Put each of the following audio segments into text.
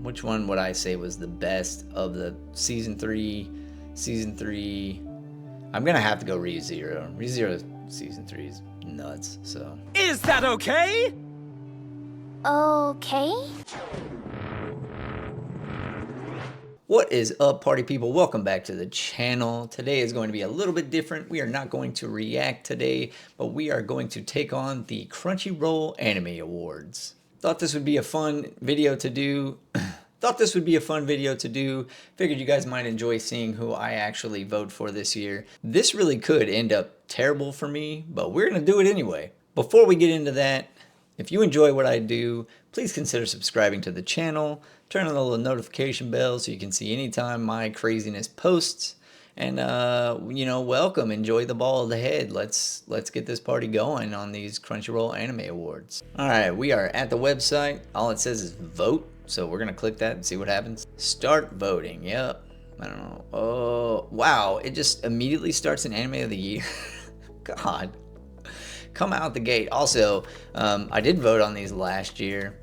Which one would I say was the best of the season 3? Season 3. I'm gonna have to go ReZero. ReZero season 3 is nuts, so. Is that okay? Okay. What is up, party people? Welcome back to the channel. Today is going to be a little bit different. We are not going to react today, but we are going to take on the Crunchyroll Anime Awards. Thought this would be a fun video to do. Figured you guys might enjoy seeing who I actually vote for this year. This really could end up terrible for me, but we're gonna do it anyway. Before we get into that, if you enjoy what I do, please consider subscribing to the channel, turn on the little notification bell so you can see anytime my craziness posts, and welcome, enjoy the ball of the head. Let's get this party going on these Crunchyroll Anime Awards. All right, we are at the website. All it says is vote. So we're gonna click that and see what happens. Start voting. Yep. I don't know. Oh, wow. It just immediately starts an anime of the year. God. Come out the gate. Also, I did vote on these last year,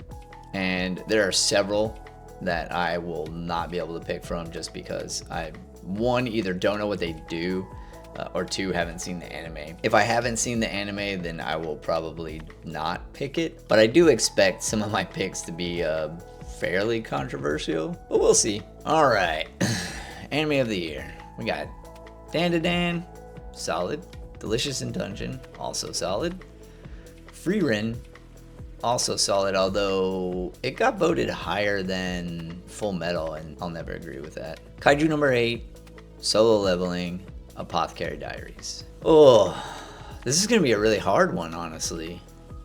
and there are several that I will not be able to pick from just because I, one, either don't know what they do, or two, haven't seen the anime. If I haven't seen the anime, then I will probably not pick it. But I do expect some of my picks to be fairly controversial, but we'll see. All right, anime of the year. We got Dan, solid. Delicious in Dungeon, also solid. Frieren, also solid, although it got voted higher than Full Metal, and I'll never agree with that. Kaiju number 8, Solo Leveling, Apothecary Diaries. Oh, this is gonna be a really hard one, honestly.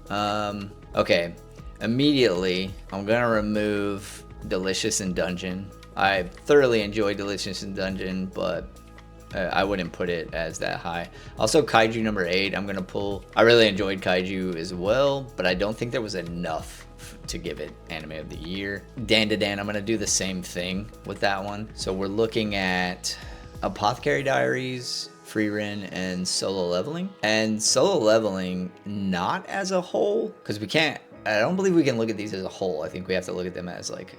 Okay. Immediately, I'm gonna remove Delicious in Dungeon. I thoroughly enjoyed Delicious in Dungeon, but I wouldn't put it as that high. Also, Kaiju number 8, I'm gonna pull. I really enjoyed Kaiju as well, but I don't think there was enough to give it Anime of the Year. Dan, I'm gonna do the same thing with that one. So we're looking at Apothecary Diaries, Frieren, and Solo Leveling. And Solo Leveling, not as a whole, because I don't believe we can look at these as a whole. I think we have to look at them as like,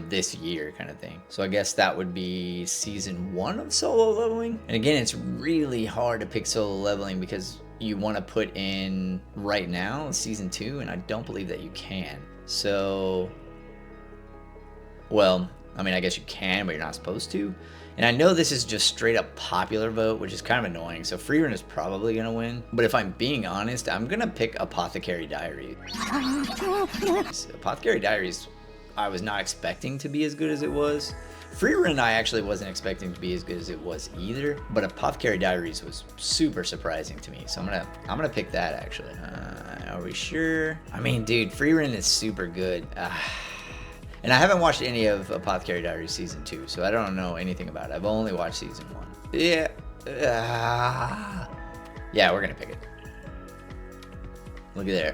this year kind of thing. So I guess that would be season 1 of Solo Leveling. And again, it's really hard to pick Solo Leveling because you want to put in right now season 2, and I don't believe that you can. So, well, I mean, I guess you can, but you're not supposed to. And I know this is just straight up popular vote, which is kind of annoying. So Frieren is probably going to win. But if I'm being honest, I'm going to pick Apothecary Diaries. Apothecary Diaries, I was not expecting to be as good as it was. Frieren, I actually wasn't expecting to be as good as it was either. But Apothecary Diaries was super surprising to me. So I'm gonna pick that actually. Are we sure? I mean, dude, Frieren is super good. And I haven't watched any of Apothecary Diaries Season 2, so I don't know anything about it. I've only watched Season 1. Yeah. Yeah, we're going to pick it. Look at there.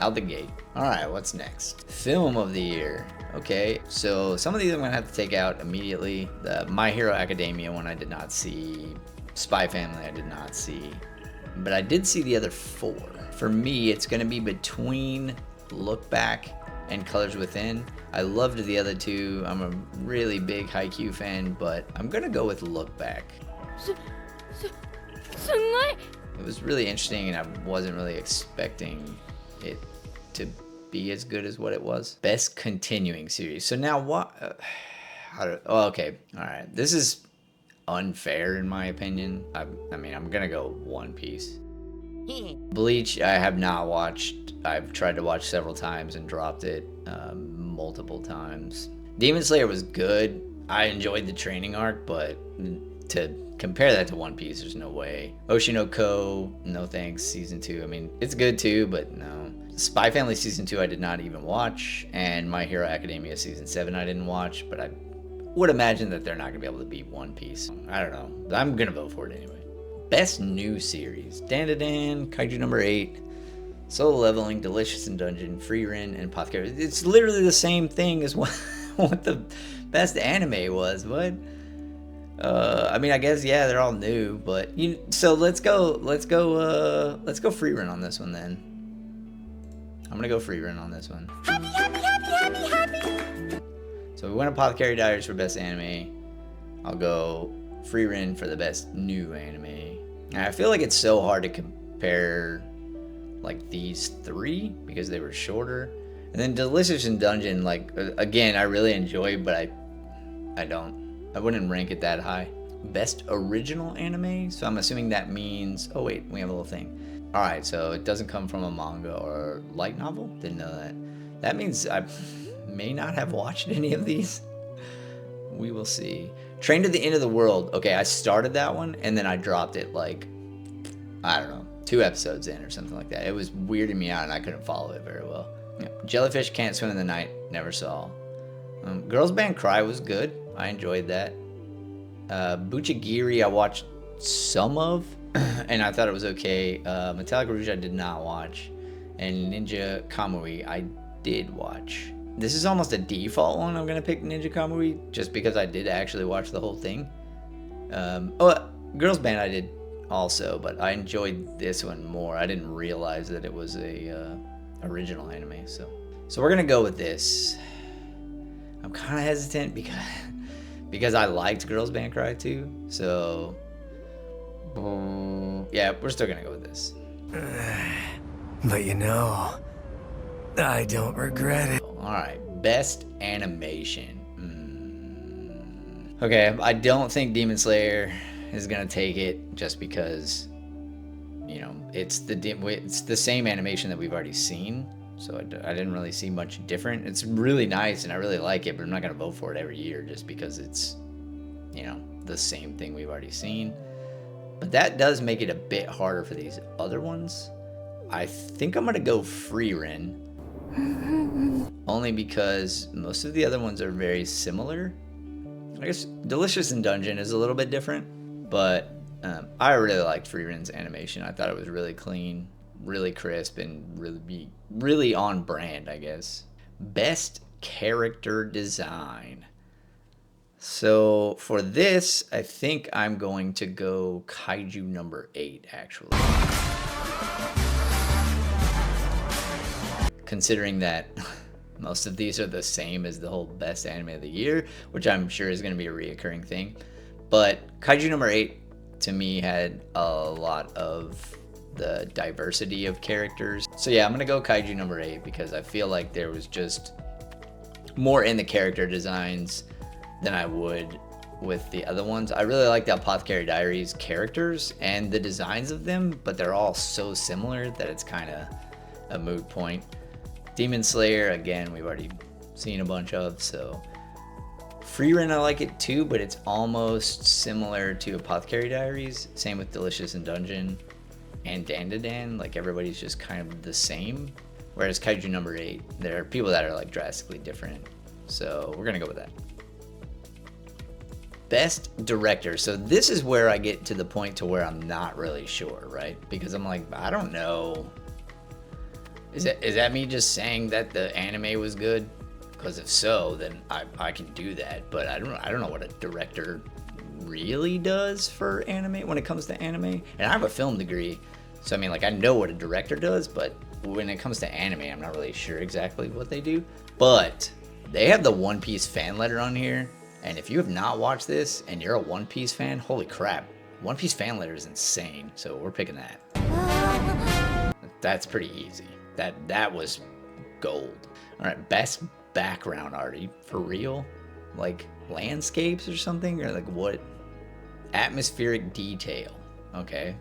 Out the gate. All right, what's next? Film of the Year. Okay, so some of these I'm going to have to take out immediately. The My Hero Academia one I did not see. Spy Family I did not see. But I did see the other 4. For me, it's going to be between Look Back and Colors Within. I loved the other 2. I'm a really big Haikyuu fan, but I'm gonna go with Look Back. It was really interesting, and I wasn't really expecting it to be as good as what it was. Best continuing series. So now what? Okay, all right. This is unfair in my opinion. I mean, I'm gonna go One Piece. Bleach, I have not watched. I've tried to watch several times and dropped it multiple times. Demon Slayer was good. I enjoyed the training arc, but to compare that to One Piece, there's no way. Oshinoko, no thanks. Season 2, I mean, it's good too, but no. Spy Family Season 2 I did not even watch, and My Hero Academia Season 7 I didn't watch, but I would imagine that they're not gonna be able to beat One Piece. I don't know. I'm gonna vote for it anyway. Best new series. Dan, Kaiju number 8, Solo Leveling, Delicious in Dungeon, Frieren, and Apothecary. It's literally the same thing as what the best anime was. What? I mean, I guess yeah, they're all new, but so let's go Frieren on this one then. I'm gonna go Frieren on this one. Happy. So we went Apothecary Diaries for best anime. I'll go Free Ren for the best new anime. And I feel like it's so hard to compare like these three because they were shorter. And then Delicious in Dungeon, like again, I really enjoy, but I wouldn't rank it that high. Best original anime, so I'm assuming that means, oh wait, we have a little thing. All right, so it doesn't come from a manga or light novel. Didn't know that. That means I may not have watched any of these. We will see. Train to the End of the World. Okay, I started that one and then I dropped it like, I don't know, 2 episodes in or something like that. It was weirding me out and I couldn't follow it very well. Yeah. Jellyfish Can't Swim in the Night. Never saw. Girls Band Cry was good. I enjoyed that. Buchigiri I watched some of and I thought it was okay. Metallic Rouge I did not watch. And Ninja Kamui I did watch. This is almost a default one. I'm going to pick Ninja Kamui just because I did actually watch the whole thing. Girls Band I did also, but I enjoyed this one more. I didn't realize that it was a original anime. So we're going to go with this. I'm kind of hesitant because I liked Girls Band Cry too. So yeah, we're still going to go with this. But you know, I don't regret it. Alright, best animation. Okay, I don't think Demon Slayer is gonna take it just because, you know, it's the same animation that we've already seen. So I didn't really see much different. It's really nice and I really like it, but I'm not gonna vote for it every year just because it's, you know, the same thing we've already seen. But that does make it a bit harder for these other ones. I think I'm gonna go Free Ren. Only because most of the other ones are very similar. I guess Delicious in Dungeon is a little bit different, but I really liked Free Ren's animation. I thought it was really clean, really crisp, and really on brand, I guess. Best character design. So for this, I think I'm going to go Kaiju number 8, actually. Considering that most of these are the same as the whole best anime of the year, which I'm sure is going to be a reoccurring thing. But Kaiju number 8 to me had a lot of the diversity of characters. So yeah, I'm going to go Kaiju number 8 because I feel like there was just more in the character designs than I would with the other ones. I really like the Apothecary Diaries characters and the designs of them, but they're all so similar that it's kind of a moot point. Demon Slayer, again, we've already seen a bunch of, so Free Ren I like it too, but it's almost similar to Apothecary Diaries. Same with Delicious in Dungeon and Dandadan, like everybody's just kind of the same. Whereas Kaiju number 8, there are people that are like drastically different, so we're gonna go with that. Best director. So this is where I get to the point to where I'm not really sure, right? Because I'm like, I don't know. Is that me just saying that the anime was good? Because if so, then I can do that. But I don't know what a director really does for anime when it comes to anime. And I have a film degree, so I mean, like, I know what a director does, but when it comes to anime, I'm not really sure exactly what they do. But they have the One Piece fan letter on here, and if you have not watched this and you're a One Piece fan, holy crap, One Piece fan letter is insane. So we're picking that. That's pretty easy. That was gold. All right, best background arty for real, like landscapes or something, or like what? Atmospheric detail. Okay.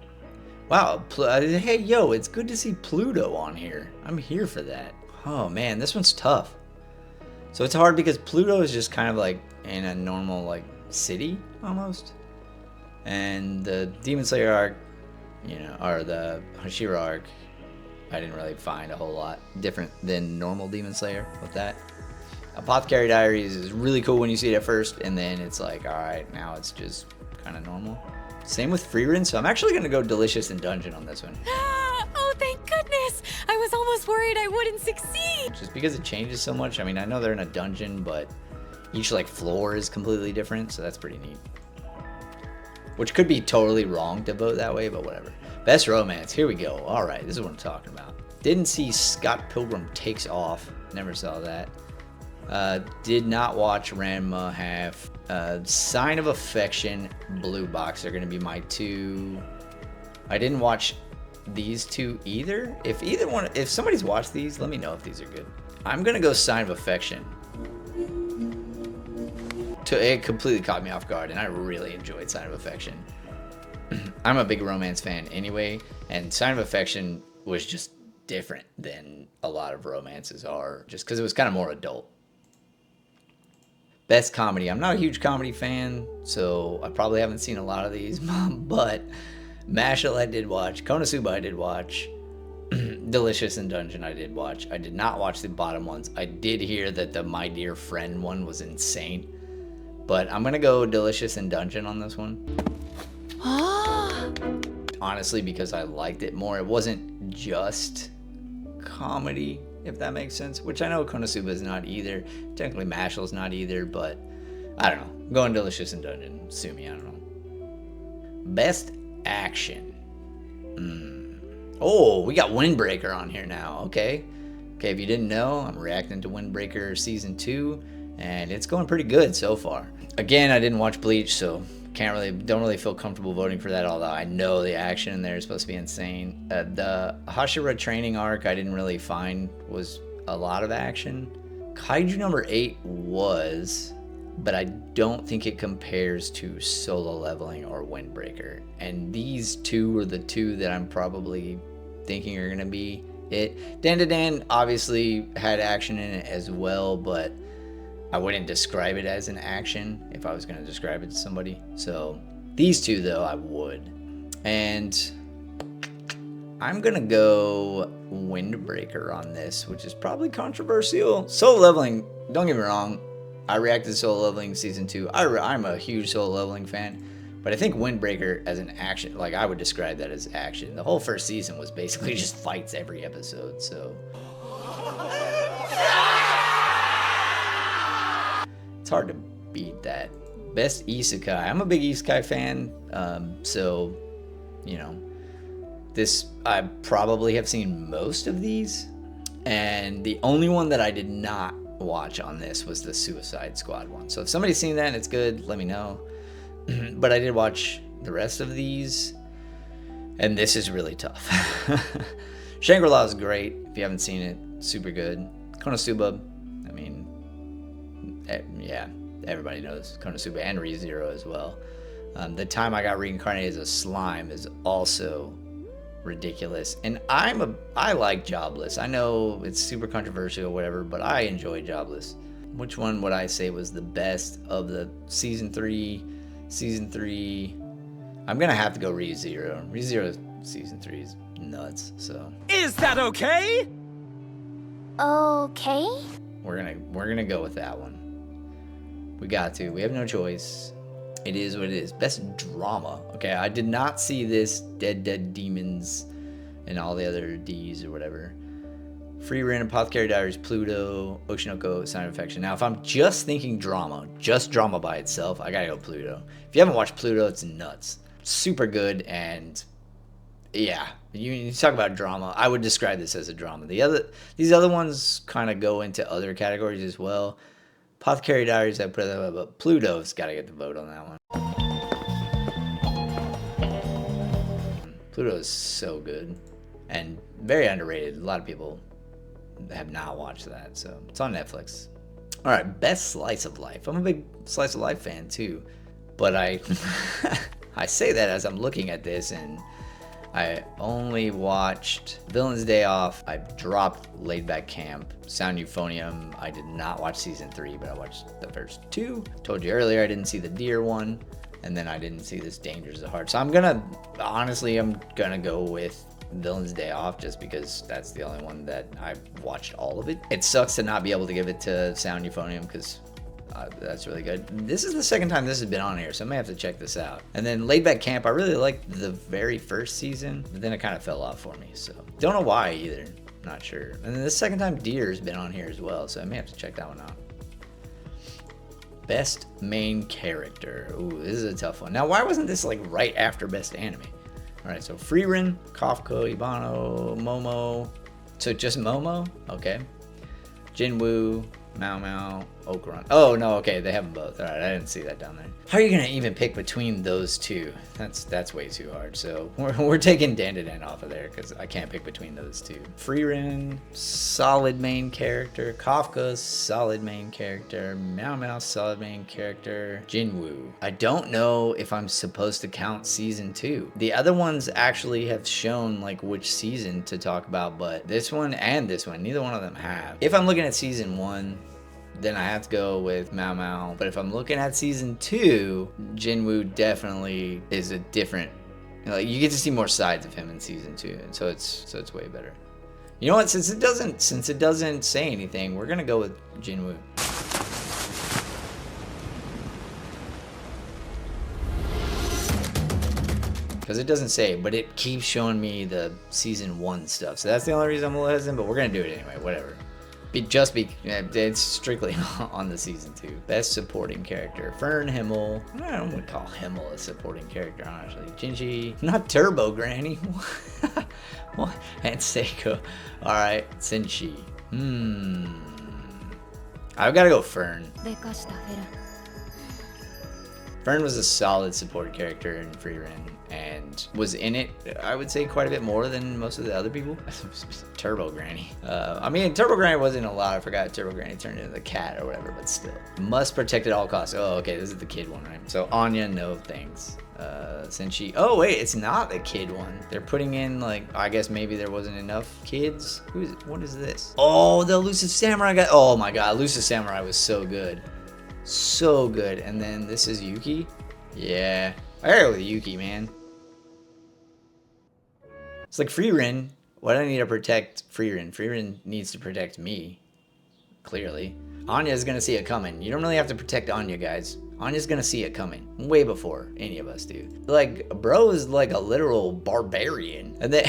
Wow. Hey, yo, it's good to see Pluto on here. I'm here for that. Oh man, this one's tough. So it's hard because Pluto is just kind of like in a normal like city almost, and the Demon Slayer arc, you know, or the Hashira arc, I didn't really find a whole lot different than normal Demon Slayer with that. Apothecary Diaries is really cool when you see it at first, and then it's like, all right, now it's just kind of normal. Same with Free Ren, so I'm actually gonna go Delicious in Dungeon on this one. Oh, thank goodness! I was almost worried I wouldn't succeed! Just because it changes so much. I mean, I know they're in a dungeon, but each like floor is completely different, so that's pretty neat. Which could be totally wrong to vote that way, but whatever. Best romance, here we go. All right, this is what I'm talking about. Didn't see Scott Pilgrim Takes Off. Never saw that. Did not watch Ranma half. Sign of Affection, Blue Box are going to be my two. I didn't watch these two either. If somebody's watched these, let me know if these are good. I'm going to go Sign of Affection. It completely caught me off guard, and I really enjoyed Sign of Affection. I'm a big romance fan anyway, and Sign of Affection was just different than a lot of romances are, just because it was kind of more adult. Best comedy. I'm not a huge comedy fan, so I probably haven't seen a lot of these, but Mashle I did watch, Konosuba I did watch, Delicious in Dungeon I did watch. I did not watch the bottom ones. I did hear that the My Dear Friend one was insane, but I'm gonna go Delicious in Dungeon on this one. Honestly, because I liked it more. It wasn't just comedy, if that makes sense, which I know Konosuba is not either. Technically Mashle's not either, but I don't know. I'm going Delicious in Dungeon. Sue me, I don't know. Best action. Oh, we got Windbreaker on here now. Okay, if you didn't know, I'm reacting to Windbreaker Season 2, and it's going pretty good so far. Again, I didn't watch Bleach, so don't really feel comfortable voting for that, although I know the action in there is supposed to be insane. The Hashira training arc I didn't really find was a lot of action. Kaiju number 8 was, but I don't think it compares to Solo Leveling or Windbreaker. And these two are the two that I'm probably thinking are going to be it. Dan to Dan obviously had action in it as well, but I wouldn't describe it as an action if I was going to describe it to somebody. So these two, though, I would. And I'm going to go Windbreaker on this, which is probably controversial. Solo Leveling, don't get me wrong, I reacted to Solo Leveling Season 2. I'm a huge Solo Leveling fan. But I think Windbreaker as an action, like I would describe that as action. The whole first season was basically just fights every episode, so. It's hard to beat that. Best Isekai. I'm a big Isekai fan, so, you know, I probably have seen most of these, and the only one that I did not watch on this was the Suicide Squad one. So if somebody's seen that and it's good, let me know. But I did watch the rest of these, and this is really tough. Shangri-La is great. If you haven't seen it, super good. Konosuba, I mean, yeah, everybody knows Konosuba, and ReZero as well. The time I got reincarnated as a slime is also ridiculous. And I like Jobless. I know it's super controversial or whatever, but I enjoy Jobless. Which one would I say was the best of the season 3? Season 3, I'm gonna have to go ReZero. ReZero season 3 is nuts, so. Is that okay? Okay. We're gonna go with that one. We got to. We have no choice. It is what it is. Best drama. Okay, I did not see this. Dead Demons and all the other D's or whatever. Free Ren, Apothecary Diaries, Pluto, Oshinoko, Sign of Affection. Now, if I'm just thinking drama, just drama by itself, I gotta go Pluto. If you haven't watched Pluto, it's nuts. Super good, and yeah, you talk about drama. I would describe this as a drama. These other ones kind of go into other categories as well. Apothecary Diaries, I put that, but Pluto's gotta get the vote on that one. Pluto is so good and very underrated. A lot of people have not watched that, so it's on Netflix. All right, best slice of life. I'm a big slice of life fan too, but I say that as I'm looking at this, and I only watched Villain's Day Off. I dropped Laid Back Camp, Sound Euphonium. I did not watch season 3, but I watched the first 2. Told you earlier I didn't see the Deer one, and then I didn't see this Dangers of Heart. So I'm gonna go with Villain's Day Off, just because that's the only one that I've watched all of it. It sucks to not be able to give it to Sound Euphonium, because that's really good. This is the second time this has been on here, so I may have to check this out. And then Laid Back Camp, I really liked the very first season, but then it kind of fell off for me, so don't know why either. Not sure. And then the second time Deer's been on here as well, so I may have to check that one out. Best main character. Ooh, this is a tough one. Now, why wasn't this like right after best anime? All right, so Frieren, Kafka, Ibano, Momo. So just Momo? Okay. Jinwoo, Mao Mao, Okuran. Oh no, okay, they have them both. All right, I didn't see that down there. How are you gonna even pick between those two? That's way too hard. So we're taking Dandadan off of there because I can't pick between those two. Frieren, solid main character. Kafka, solid main character. Mao Mao, solid main character. Jinwoo. I don't know if I'm supposed to count season 2. The other ones actually have shown like which season to talk about, but this one and this one, neither one of them have. If I'm looking at season 1, then I have to go with Mao Mao. But if I'm looking at season 2, Jinwoo definitely is a different, like, you get to see more sides of him in season 2, and so it's way better. You know what? Since it doesn't say anything, we're gonna go with Jinwoo. Because it doesn't say, but it keeps showing me the season 1 stuff. So that's the only reason I'm a little hesitant, but we're gonna do it anyway. Whatever. It's strictly on the season 2. Best supporting character. Fern Himmel. I don't want to call Himmel a supporting character, honestly. Jinji. Not Turbo Granny. What? And Seiko. Alright. Senshi. I've got to go Fern. Fern was a solid support character in Frieren and was in it, I would say, quite a bit more than most of the other people. Turbo Granny. I mean, Turbo Granny wasn't a lot. I forgot Turbo Granny turned into the cat or whatever, but still. Must protect at all costs. Oh, okay, this is the kid one, right? So Anya, no thanks. Senshi. Oh, wait, it's not the kid one. They're putting in, like, I guess maybe there wasn't enough kids. What is this? Oh, the Elusive Samurai guy. Oh my god, Elusive Samurai was so good. So good. And then this is Yuki. Yeah, I gotta go with Yuki, man. It's like Frieren. Why do I need to protect Frieren? Frieren needs to protect me. Clearly. Anya's gonna see it coming. You don't really have to protect Anya, guys. Anya's gonna see it coming. Way before any of us do. Like, bro is like a literal barbarian. And then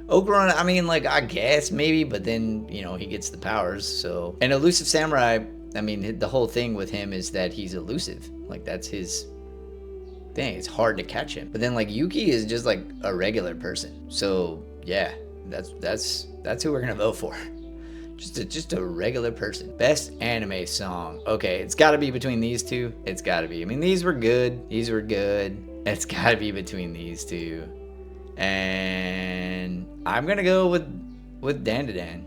Okuran, I mean, like, I guess maybe, but then, you know, he gets the powers, so. And Elusive Samurai, I mean, the whole thing with him is that he's elusive. Like, that's his thing. It's hard to catch him. But then, like, Yuki is just like a regular person. So yeah, that's who we're gonna vote for. Just a regular person. Best anime song. Okay, it's got to be between these two. It's got to be. I mean, these were good. These were good. It's got to be between these two. And I'm gonna go with Dandadan.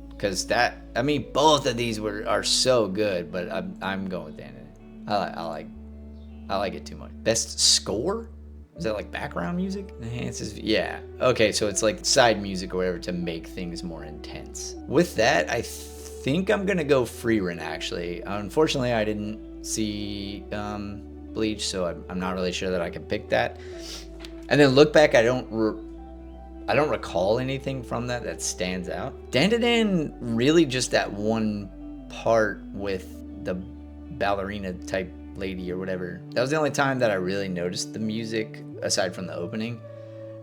Because that, I mean, both of these are so good, but I'm going with Dandadan. I like it too much. Best score? Is that like background music? Enhances, yeah. Okay, so it's like side music or whatever to make things more intense. With that, I think I'm gonna go Frieren actually. Unfortunately, I didn't see Bleach, so I'm not really sure that I can pick that. And then look back, I don't recall anything from that stands out. Dandadan, really just that one part with the ballerina type lady or whatever. That was the only time that I really noticed the music aside from the opening.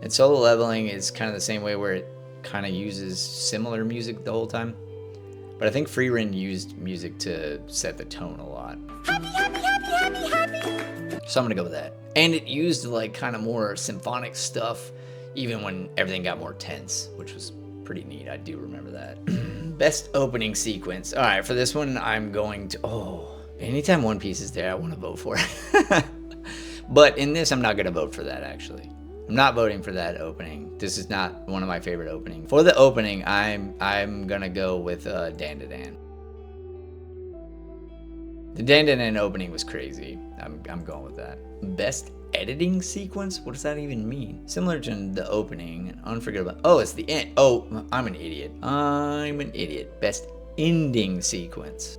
And Solo Leveling is kind of the same way where it kind of uses similar music the whole time. But I think Frieren used music to set the tone a lot. Happy, happy, happy, happy, happy. So I'm gonna go with that. And it used like kind of more symphonic stuff even when everything got more tense, which was pretty neat. I do remember that. Best opening sequence. All right, for this one, I'm going to, anytime One Piece is there, I want to vote for it. But in this, I'm not going to vote for that, actually. I'm not voting for that opening. This is not one of my favorite openings. For the opening, I'm going to go with Dandadan. The Dandadan opening was crazy. I'm going with that. Best editing sequence? What does that even mean? Similar to the opening, unforgettable. Oh, it's the end. Oh, I'm an idiot. I'm an idiot. Best ending sequence.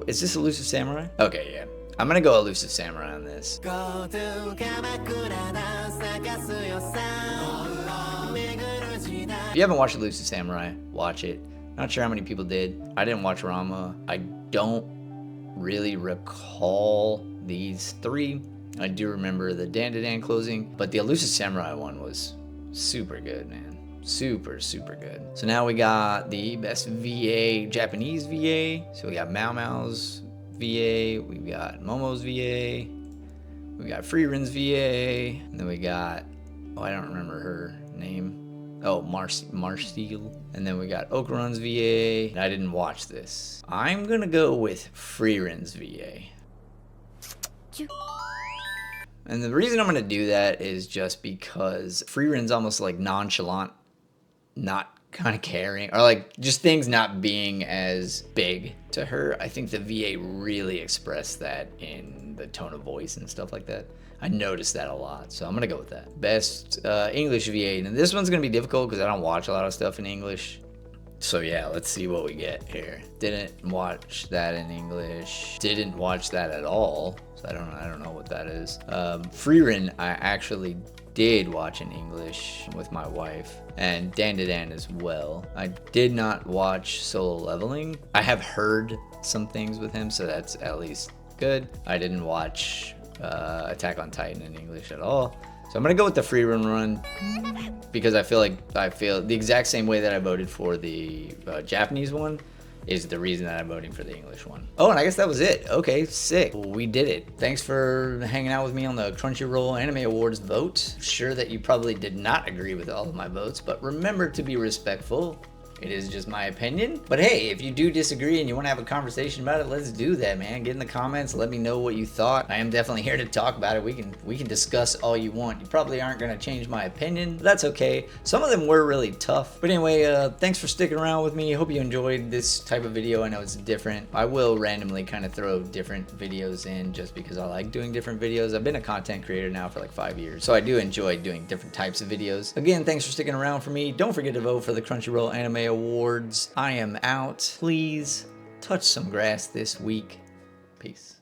Is this Elusive Samurai? Okay, yeah. I'm gonna go Elusive Samurai on this. If you haven't watched Elusive Samurai, watch it. Not sure how many people did. I didn't watch Rama. I don't really recall these three. I do remember the Dandadan closing, but the Elusive Samurai one was super good, man. Super, super good. So now we got the best VA, Japanese VA. So we got Mao Mao's VA, we got Momo's VA, we got Frieren's VA, and then we got, I don't remember her name. Oh, Marcel. And then we got Okarun's VA. And I didn't watch this. I'm gonna go with Freeren's VA. And the reason I'm gonna do that is just because Freeren's almost like nonchalant, not kind of caring, or like just things not being as big to her. I think the VA really expressed that in the tone of voice and stuff like that. I noticed that a lot, so I'm gonna go with that. Best English VA, and this one's gonna be difficult because I don't watch a lot of stuff in English. So yeah, let's see what we get here. Didn't watch that in English. Didn't watch that at all. So I don't know what that is. Freeren, I actually did watch in English with my wife, and Dan to Dan as well. I did not watch Solo Leveling. I have heard some things with him, so that's at least good. I didn't watch Attack on Titan in English at all. So I'm gonna go with the Freeren run because I feel the exact same way that I voted for the Japanese one is the reason that I'm voting for the English one. Oh, and I guess that was it. Okay, sick. We did it. Thanks for hanging out with me on the Crunchyroll Anime Awards vote. Sure that you probably did not agree with all of my votes, but remember to be respectful. It is just my opinion. But hey, if you do disagree and you want to have a conversation about it, let's do that, man. Get in the comments. Let me know what you thought. I am definitely here to talk about it. We can discuss all you want. You probably aren't going to change my opinion. But that's okay. Some of them were really tough. But anyway, thanks for sticking around with me. Hope you enjoyed this type of video. I know it's different. I will randomly kind of throw different videos in just because I like doing different videos. I've been a content creator now for like 5 years, so I do enjoy doing different types of videos. Again, thanks for sticking around for me. Don't forget to vote for the Crunchyroll Anime Awards. I am out. Please touch some grass this week. Peace.